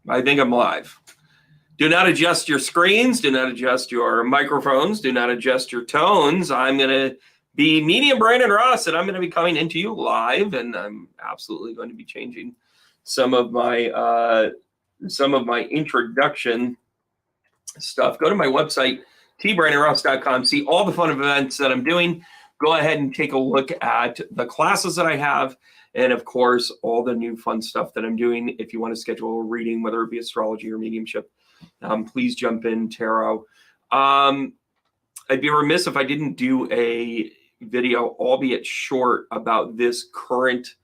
I think I'm live. Do not adjust your screens. Do not adjust your microphones. Do not adjust your tones. I'm going to be medium Brandon Ross, and I'm going to be coming into you live, and I'm absolutely going to be changing some of my introduction stuff. Go to my website, tbrandonross.com. See all the fun events that I'm doing. Go ahead and take a look at the classes that I have. And of course, all the new fun stuff that I'm doing. If you want to schedule a reading, whether it be astrology or mediumship, please jump in, tarot. I'd be remiss if I didn't do a video, albeit short, about this current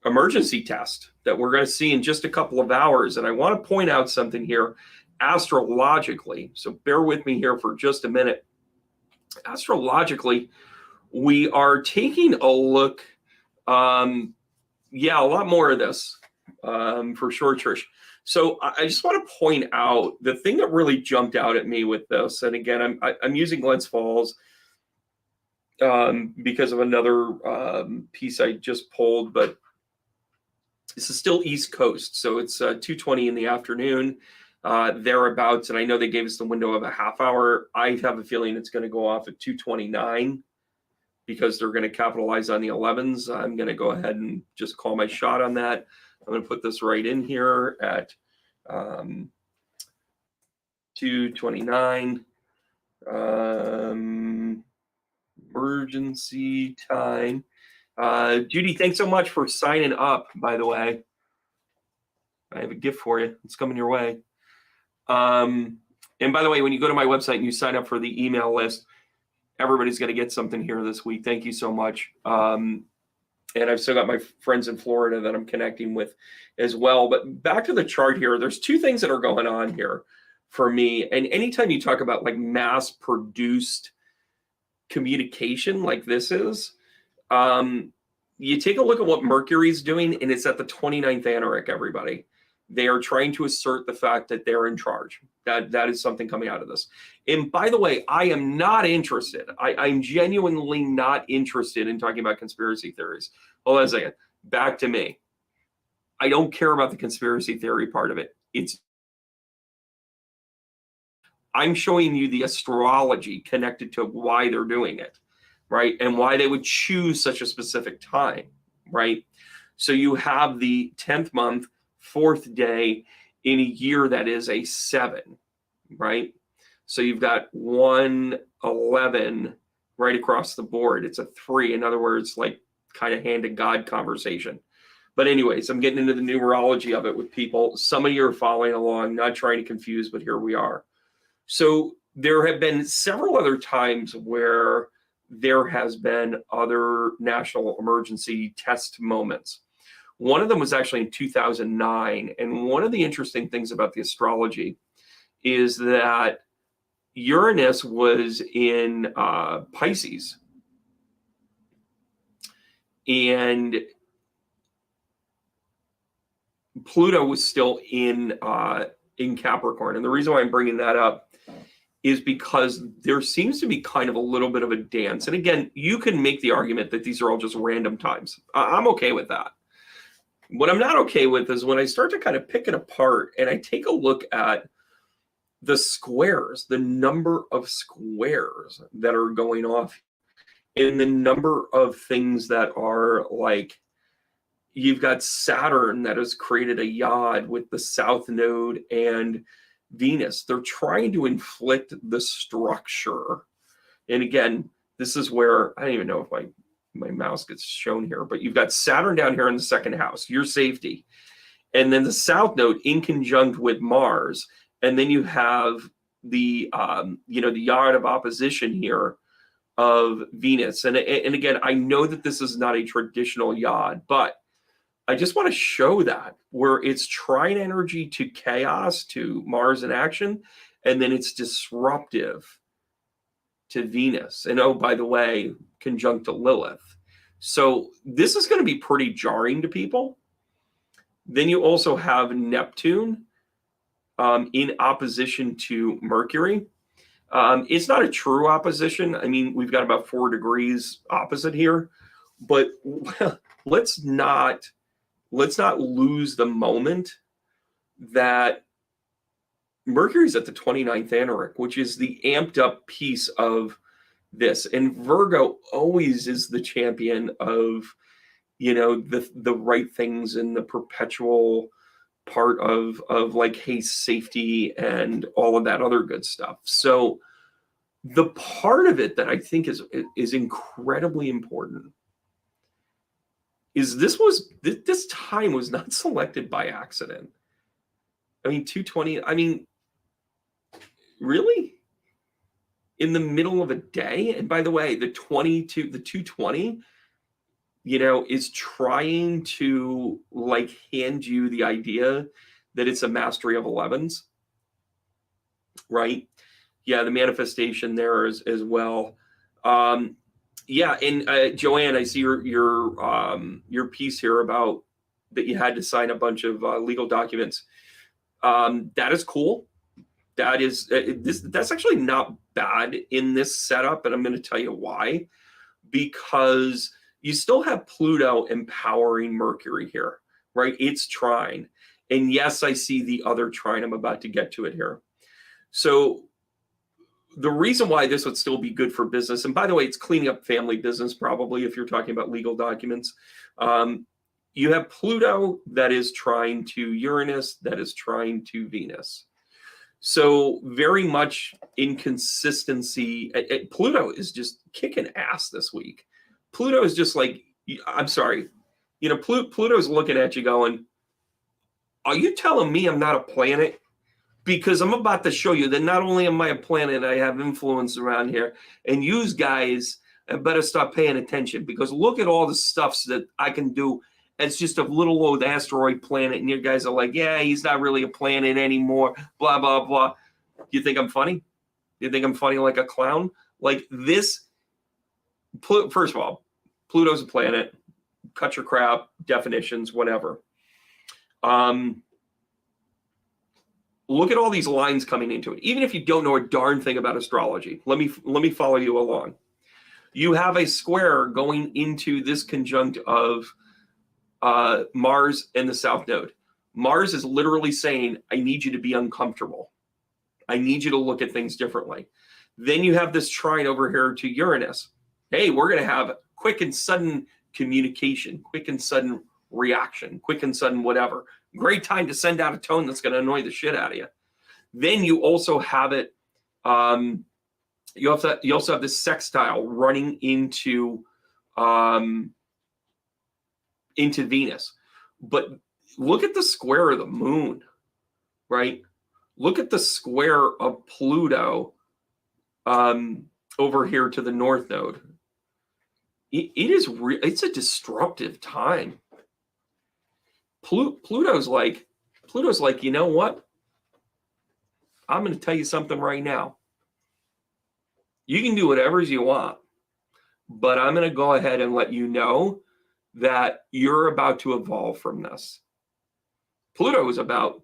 emergency test that we're going to see in just a couple of hours. And I want to point out something here astrologically. So bear with me here for just a minute. Astrologically, we are taking a look. Yeah, a lot more of this for sure, Trish. So I just want to point out the thing that really jumped out at me with this. And again, I'm using Glens Falls because of another piece I just pulled, but this is still East Coast. So it's 2:20 in the afternoon, thereabouts. And I know they gave us the window of a half hour. I have a feeling it's going to go off at 2:29. Because they're going to capitalize on the 11s. I'm going to go ahead and just call my shot on that. I'm going to put this right in here at 2:29. Emergency time. Judy, thanks so much for signing up, by the way. I have a gift for you. It's coming your way. And by the way, when you go to my website and you sign up for the email list, everybody's going to get something here this week. Thank you so much. And I've still got my friends in Florida that I'm connecting with as well. But back to the chart here, there's two things that are going on here for me. And anytime you talk about like mass produced communication like this is, you take a look at what Mercury's doing, and it's at the 29th anaric, everybody. They are trying to assert the fact that they're in charge. That is something coming out of this. And by the way, I am not interested. I'm genuinely not interested in talking about conspiracy theories. Hold on a second. Back to me. I don't care about the conspiracy theory part of it. I'm showing you the astrology connected to why they're doing it, right? And why they would choose such a specific time, right? So you have the 10th month, 4th day in a year that is a 7, right? So you've got 111 right across the board. It's a 3. In other words, like kind of hand to God conversation. But anyways, I'm getting into the numerology of it with people. Some of you are following along, not trying to confuse, but here we are. So there have been several other times where there has been other national emergency test moments. One of them was actually in 2009. And one of the interesting things about the astrology is that Uranus was in Pisces. And Pluto was still in Capricorn. And the reason why I'm bringing that up is because there seems to be kind of a little bit of a dance. And again, you can make the argument that these are all just random times. I'm okay with that. What I'm not okay with is when I start to kind of pick it apart and I take a look at the squares, the number of squares that are going off, and the number of things that are like, you've got Saturn that has created a yod with the South Node and Venus. They're trying to inflict the structure. And again, this is where, I don't even know if my mouse gets shown here, but you've got Saturn down here in the 2nd house, your safety. And then the South Node in conjunct with Mars. And then you have the, the yard of opposition here of Venus. And again, I know that this is not a traditional yod, but I just want to show that where it's trine energy to chaos, to Mars in action, and then it's disruptive to Venus. And oh, by the way, conjunct to Lilith. So this is going to be pretty jarring to people. Then you also have Neptune in opposition to Mercury. It's not a true opposition. I mean, we've got about 4 degrees opposite here, but let's not let's not lose the moment that Mercury's at the 29th anaric, which is the amped up piece of this. And Virgo always is the champion of, the right things and the perpetual part of like haste, safety, and all of that other good stuff. So the part of it that I think is incredibly important is this time was not selected by accident. I mean, 220, I mean, really? In the middle of a day? And by the way, the 220, is trying to like hand you the idea that it's a mastery of 11s, right? Yeah, the manifestation there as well. Yeah, and Joanne, I see your piece here about that you had to sign a bunch of legal documents. That is cool. That is that's actually not bad in this setup, and I'm going to tell you why. Because you still have Pluto empowering Mercury here, right? It's trine. And yes, I see the other trine. I'm about to get to it here. So the reason why this would still be good for business, and by the way, it's cleaning up family business probably if you're talking about legal documents. You have Pluto that is trine to Uranus, that is trine to Venus. So very much inconsistency. Pluto is just kicking ass this week. Pluto is just like, I'm sorry, Pluto's looking at you going, are you telling me I'm not a planet? Because I'm about to show you that not only am I a planet, I have influence around here. And you guys better start paying attention, because look at all the stuff that I can do. It's just a little old asteroid planet. And you guys are like, yeah, he's not really a planet anymore, blah, blah, blah. You think I'm funny? You think I'm funny like a clown? Like this, first of all, Pluto's a planet. Cut your crap, definitions, whatever. Look at all these lines coming into it. Even if you don't know a darn thing about astrology, let me follow you along. You have a square going into this conjunct of Mars and the South Node. Mars is literally saying, I need you to be uncomfortable. I need you to look at things differently. Then you have this trine over here to Uranus. Hey, we're going to have quick and sudden communication, quick and sudden reaction, quick and sudden whatever. Great time to send out a tone that's going to annoy the shit out of you. Then you also have it, you also have this sextile running into Venus. But look at the square of the moon, right? Look at the square of Pluto over here to the North Node. It's a disruptive time. Pluto's like, you know what? I'm going to tell you something right now. You can do whatever you want, but I'm going to go ahead and let you know that you're about to evolve from this. Pluto is about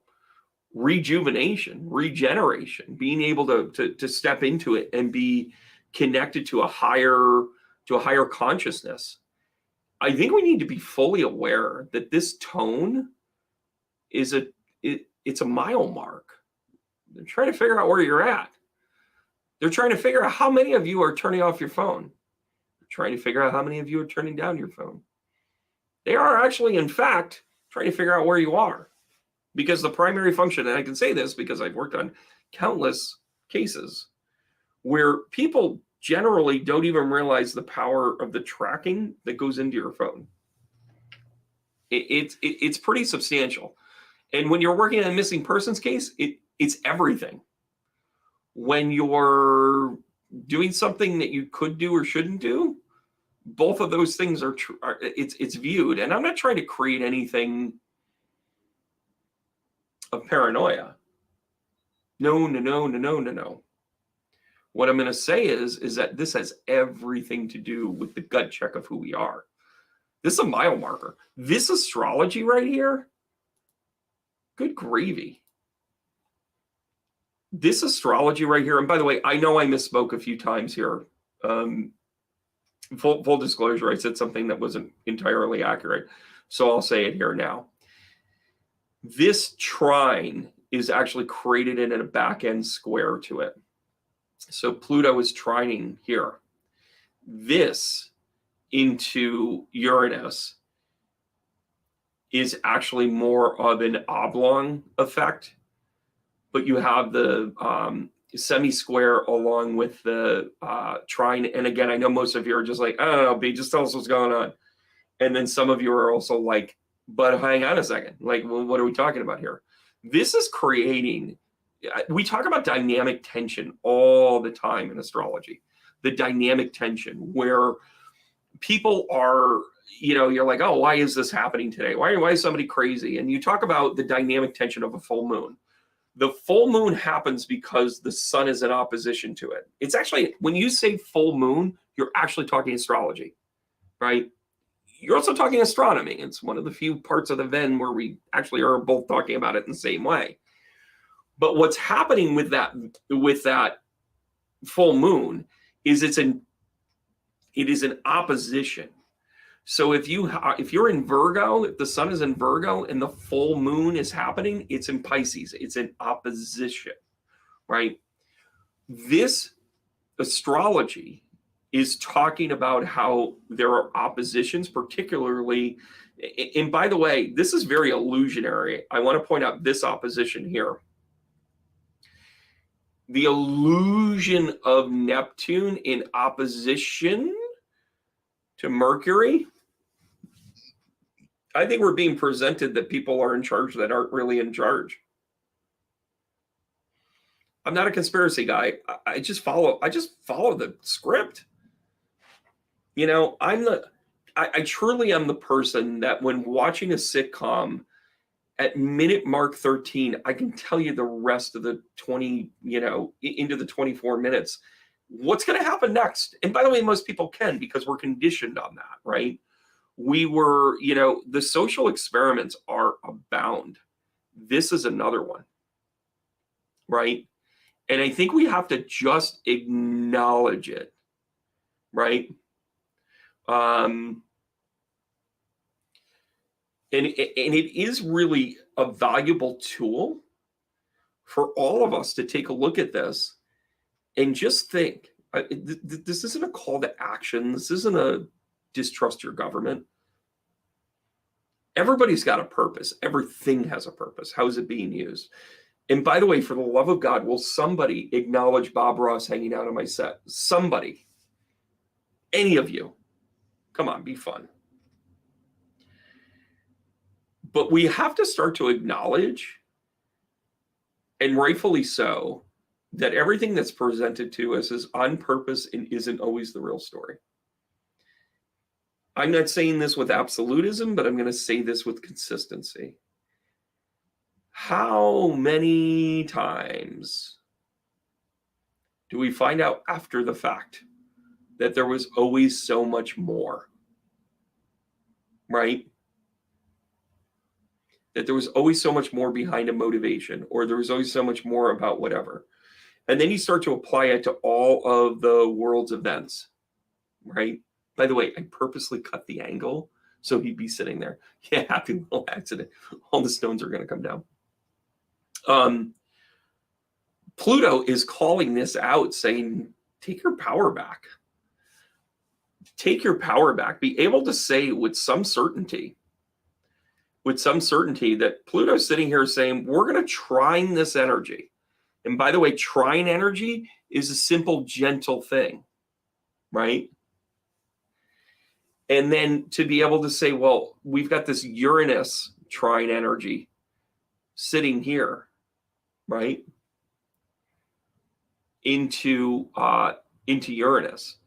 rejuvenation, regeneration, being able to step into it and be connected to a higher consciousness. I think we need to be fully aware that this tone is it's a mile mark. They're trying to figure out where you're at. They're trying to figure out how many of you are turning off your phone. They're trying to figure out how many of you are turning down your phone. They are actually, in fact, trying to figure out where you are. Because the primary function, and I can say this because I've worked on countless cases where people generally don't even realize the power of the tracking that goes into your phone. It's pretty substantial. And when you're working on a missing persons case, it's everything. When you're doing something that you could do or shouldn't do, both of those things are it's viewed. And I'm not trying to create anything of paranoia. No. What I'm going to say is that this has everything to do with the gut check of who we are. This is a mile marker. This astrology right here, good gravy. This astrology right here, and by the way, I know I misspoke a few times here. Full disclosure, I said something that wasn't entirely accurate. So I'll say it here now. This trine is actually created in a back end square to it. So Pluto is trining here. This into Uranus is actually more of an oblong effect, but you have the semi-square along with the trine. And again, I know most of you are just like, I don't know, B, just tell us what's going on. And then some of you are also like, but hang on a second, like, well, what are we talking about here? This is creating, we talk about dynamic tension all the time in astrology, the dynamic tension where people are, you're like, oh, why is this happening today? Why is somebody crazy? And you talk about the dynamic tension of a full moon. The full moon happens because the sun is in opposition to it. It's actually, when you say full moon, you're actually talking astrology, right? You're also talking astronomy. It's one of the few parts of the Venn where we actually are both talking about it in the same way. But what's happening with that full moon is it is an opposition. So if you're in Virgo, if the sun is in Virgo and the full moon is happening, it's in Pisces. It's in opposition, right? This astrology is talking about how there are oppositions, particularly, and by the way, this is very illusionary. I want to point out this opposition here. The illusion of Neptune in opposition to Mercury. I think we're being presented that people are in charge that aren't really in charge. I'm not a conspiracy guy. I just follow the script. I truly am the person that when watching a sitcom at minute mark 13, I can tell you the rest of the 20, into the 24 minutes, what's going to happen next. And by the way, most people can because we're conditioned on that, right? We were, the social experiments are abound. This is another one, right? And I think we have to just acknowledge it, right? And it is really a valuable tool for all of us to take a look at this and just think, this isn't a call to action. This isn't a distrust your government. Everybody's got a purpose. Everything has a purpose. How is it being used? And by the way, for the love of God, will somebody acknowledge Bob Ross hanging out on my set? Somebody. Any of you. Come on, be fun. But we have to start to acknowledge, and rightfully so, that everything that's presented to us is on purpose and isn't always the real story. I'm not saying this with absolutism, but I'm going to say this with consistency. How many times do we find out after the fact that there was always so much more, right? That there was always so much more behind a motivation, or there was always so much more about whatever. And then you start to apply it to all of the world's events, right? By the way, I purposely cut the angle so he'd be sitting there. Yeah, happy little accident. All the stones are going to come down. Pluto is calling this out, saying, take your power back. Take your power back. Be able to say with some certainty that Pluto's sitting here saying, we're going to trine this energy. And by the way, trine energy is a simple, gentle thing, right? And then to be able to say, well, we've got this Uranus trine energy sitting here, right? Into Uranus.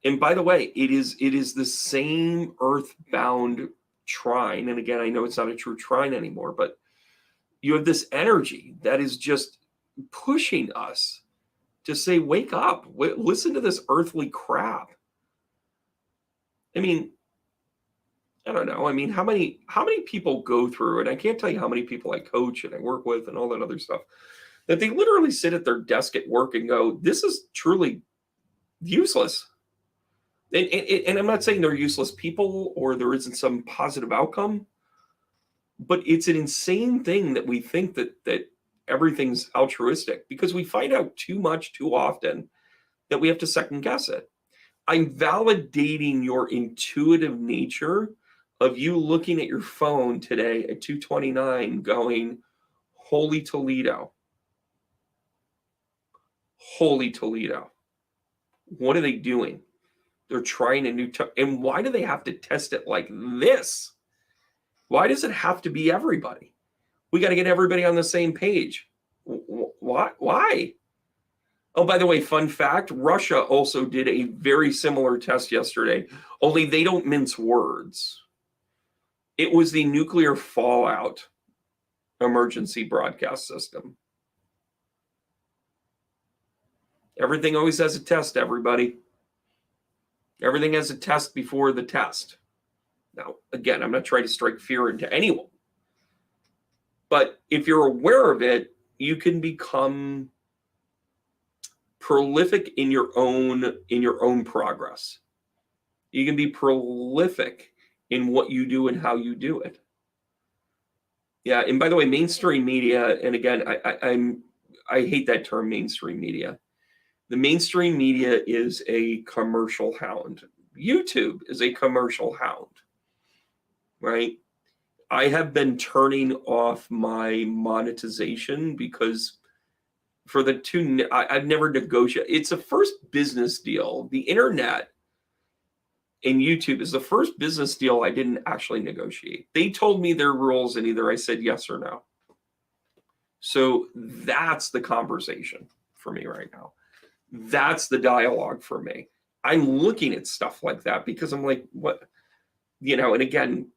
And by the way, it is the same earthbound trine. And again, I know it's not a true trine anymore, but you have this energy that is just pushing us to say, wake up, listen to this earthly crap. I mean, I don't know. I mean, how many people go through, and I can't tell you how many people I coach and I work with and all that other stuff, that they literally sit at their desk at work and go, this is truly useless. And I'm not saying they're useless people or there isn't some positive outcome, but it's an insane thing that we think that everything's altruistic because we find out too much too often that we have to second guess it. I'm validating your intuitive nature of you looking at your phone today at 2:29 going, Holy Toledo. Holy Toledo. What are they doing? They're trying a new and why do they have to test it like this? Why does it have to be everybody? We got to get everybody on the same page. Why? Why? Oh, by the way, fun fact, Russia also did a very similar test yesterday, only they don't mince words. It was the nuclear fallout emergency broadcast system. Everything always has a test, everybody. Everything has a test before the test. Now, again, I'm not trying to strike fear into anyone. But if you're aware of it, you can become prolific in your own progress. You can be prolific in what you do and how you do it. Yeah, and by the way, mainstream media, and again, I hate that term, mainstream media. The mainstream media is a commercial hound. YouTube is a commercial hound, right? I have been turning off my monetization because for the two, I've never negotiated. It's a first business deal. The internet and YouTube is the first business deal I didn't actually negotiate. They told me their rules and either I said yes or no. So that's the conversation for me right now. That's the dialogue for me. I'm looking at stuff like that because I'm like, what, and again,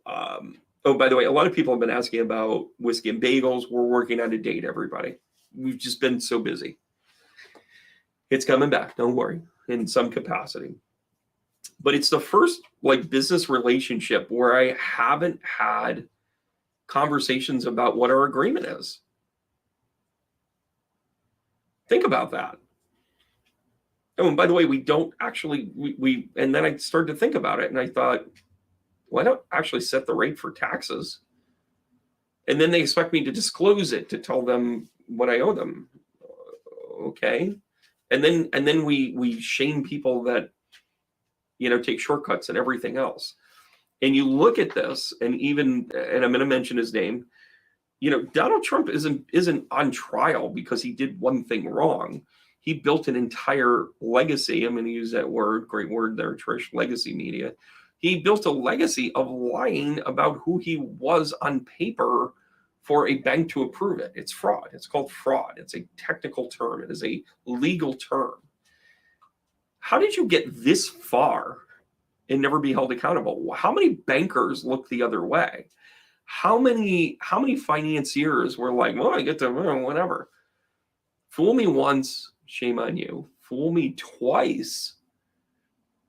oh, by the way, a lot of people have been asking about whiskey and bagels. We're working on a date, everybody. We've just been so busy. It's coming back, don't worry, in some capacity. But it's the first business relationship where I haven't had conversations about what our agreement is. Think about that. Oh, and by the way, we don't actually, and then I started to think about it and I thought, why don't actually set the rate for taxes? And then they expect me to disclose it to tell them what I owe them. Okay. And then we shame people that, take shortcuts and everything else. And you look at this and I'm going to mention his name, Donald Trump isn't on trial because he did one thing wrong. He built an entire legacy. I'm going to use that word, great word there, Trish, legacy media. He built a legacy of lying about who he was on paper for a bank to approve it. It's fraud. It's called fraud. It's a technical term. It is a legal term. How did you get this far and never be held accountable? How many bankers look the other way? How many financiers were like, well, I get to whatever. Fool me once, shame on you. Fool me twice,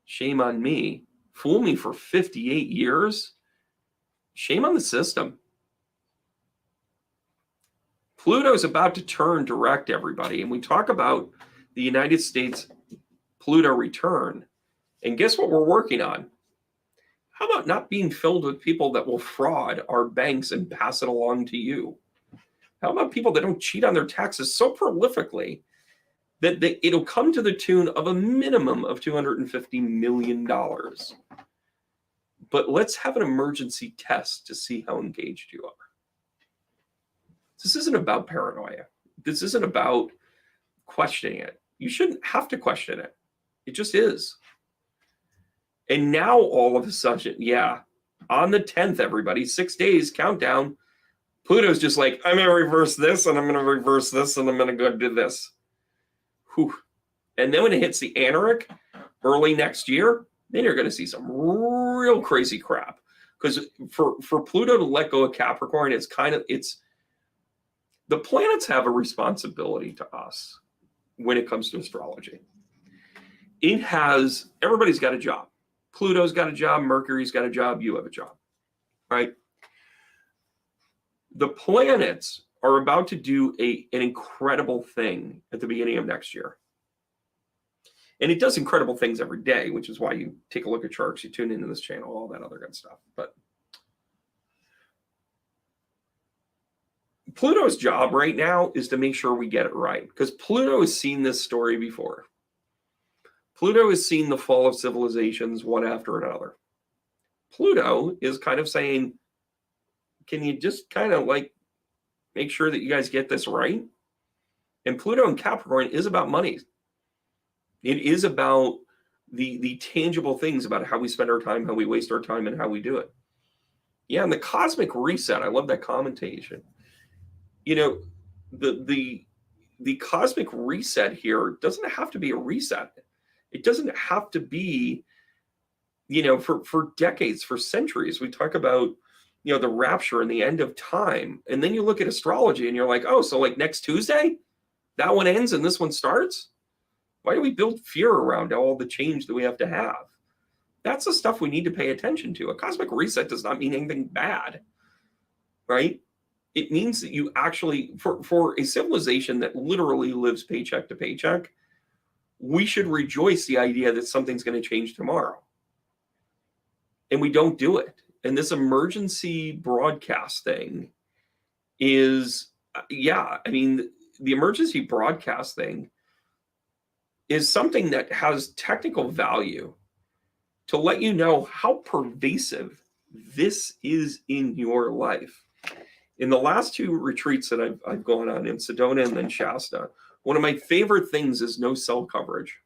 shame on me. Fool me for 58 years, shame on the system. Pluto's about to turn direct, everybody. And we talk about the United States Pluto return. And guess what we're working on? How about not being filled with people that will fraud our banks and pass it along to you? How about people that don't cheat on their taxes so prolifically that it'll come to the tune of a minimum of $250 million? But let's have an emergency test to see how engaged you are. This isn't about paranoia. This isn't about questioning it. You shouldn't have to question it. It just is. And now all of a sudden, on the 10th, everybody, 6 days countdown, Pluto's just like, I'm going to reverse this, and I'm going to reverse this, and I'm going to go do this. Whew. And then when it hits the Anarch early next year, then you're going to see some real crazy crap. Because for Pluto to let go of Capricorn, it's the planets have a responsibility to us when it comes to astrology. Everybody's got a job. Pluto's got a job, Mercury's got a job, you have a job, right? The planets are about to do an incredible thing at the beginning of next year. And it does incredible things every day, which is why you take a look at charts, you tune into this channel, all that other good stuff. But Pluto's job right now is to make sure we get it right, because Pluto has seen this story before. Pluto has seen the fall of civilizations one after another. Pluto is kind of saying, can you just kind of like make sure that you guys get this right? And Pluto in Capricorn is about money. It is about the tangible things about how we spend our time, how we waste our time, and how we do it. Yeah, and the cosmic reset, I love that commentation. You know, the cosmic reset here doesn't have to be a reset. It doesn't have to be, you know, for decades, for centuries. We talk about, you know, the rapture and the end of time. And then you look at astrology and you're like, oh, so like next Tuesday, that one ends and this one starts? Why do we build fear around all the change that we have to have? That's the stuff we need to pay attention to. A cosmic reset does not mean anything bad, right? It means that you actually, for a civilization that literally lives paycheck to paycheck, we should rejoice the idea that something's going to change tomorrow. And we don't do it. And this emergency broadcast thing is, yeah, I mean, the emergency broadcast thing is something that has technical value to let you know how pervasive this is in your life. In the last two retreats that I've gone on in Sedona and then Shasta, one of my favorite things is no cell coverage.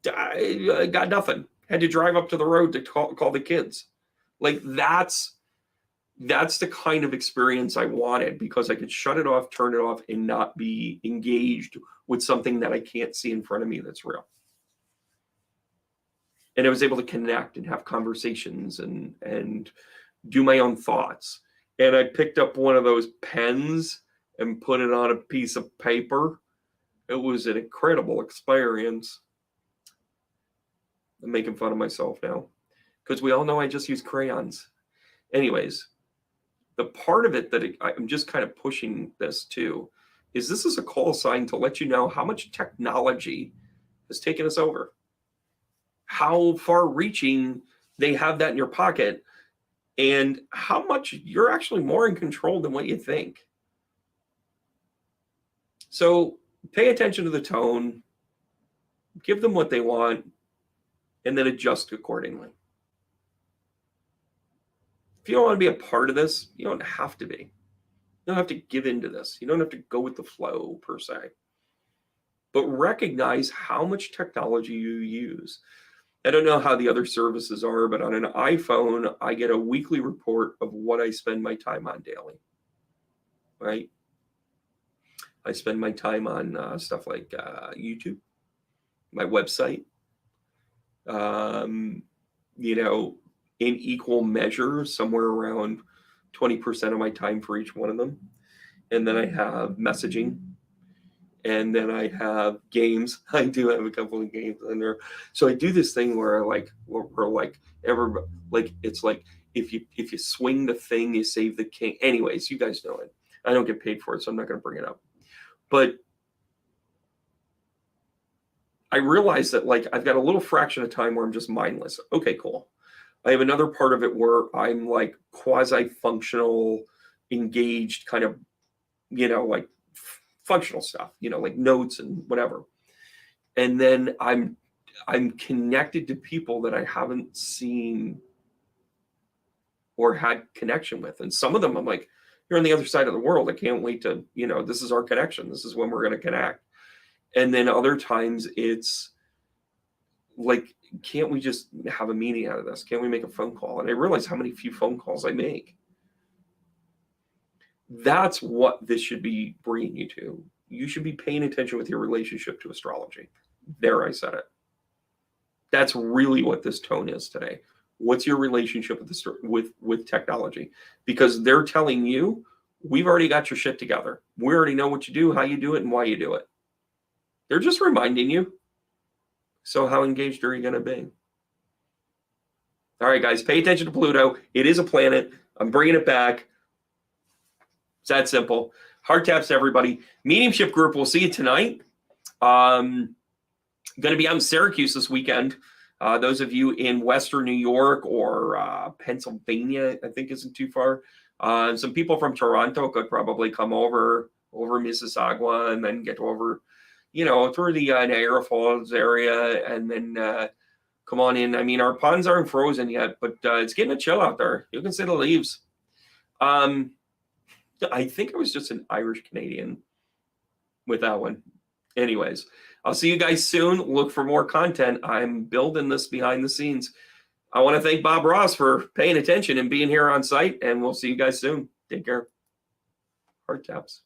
I got nothing. Had to drive up to the road to call the kids. Like that's the kind of experience I wanted, because I could shut it off, turn it off, and not be engaged with something that I can't see in front of me that's real. And I was able to connect and have conversations and do my own thoughts. And I picked up one of those pens and put it on a piece of paper. It was an incredible experience. I'm making fun of myself now, because we all know I just use crayons. Anyways, the part of it that I'm just kind of pushing this to is this is a call sign to let you know how much technology has taken us over, how far reaching they have that in your pocket, and how much you're actually more in control than what you think. So pay attention to the tone, give them what they want, and then adjust accordingly. If you don't want to be a part of this, you don't have to be. You don't have to give into this. You don't have to go with the flow per se. But recognize how much technology you use. I don't know how the other services are, but on an iPhone, I get a weekly report of what I spend my time on daily, right? I spend my time on stuff like YouTube, my website, you know, in equal measure, somewhere around 20% of my time for each one of them. And then I have messaging. And then I have games. I do have a couple of games in there. So I do this thing where it's like if you swing the thing, you save the king. Anyways, you guys know it. I don't get paid for it, so I'm not going to bring it up. But I realize that like I've got a little fraction of time where I'm just mindless. Okay, cool. I have another part of it where I'm like quasi-functional, engaged, kind of, you know, like functional stuff, you know, like notes and whatever. And then I'm connected to people that I haven't seen or had connection with. And some of them I'm like, you're on the other side of the world. I can't wait to, you know, this is our connection. This is when we're going to connect. And then other times it's like, can't we just have a meeting out of this? Can't we make a phone call? And I realize how many few phone calls I make. That's what this should be bringing you to. You should be paying attention with your relationship to astrology. There, I said it. That's really what this tone is today. What's your relationship with technology? Because they're telling you, we've already got your shit together. We already know what you do, how you do it, and why you do it. They're just reminding you. So how engaged are you going to be? All right, guys, pay attention to Pluto. It is a planet. I'm bringing it back. It's that simple. Hard taps to everybody. Mediumship group, we'll see you tonight. Going to be out in Syracuse this weekend. Those of you in Western New York or Pennsylvania, I think isn't too far. Some people from Toronto could probably come over Mississauga and then get over, through the Niagara Falls area and then come on in. I mean, our ponds aren't frozen yet, but it's getting a chill out there. You can see the leaves. I think it was just an Irish Canadian with that one. Anyways, I'll see you guys soon. Look for more content. I'm building this behind the scenes. I want to thank Bob Ross for paying attention and being here on site, and we'll see you guys soon. Take care. Heart taps.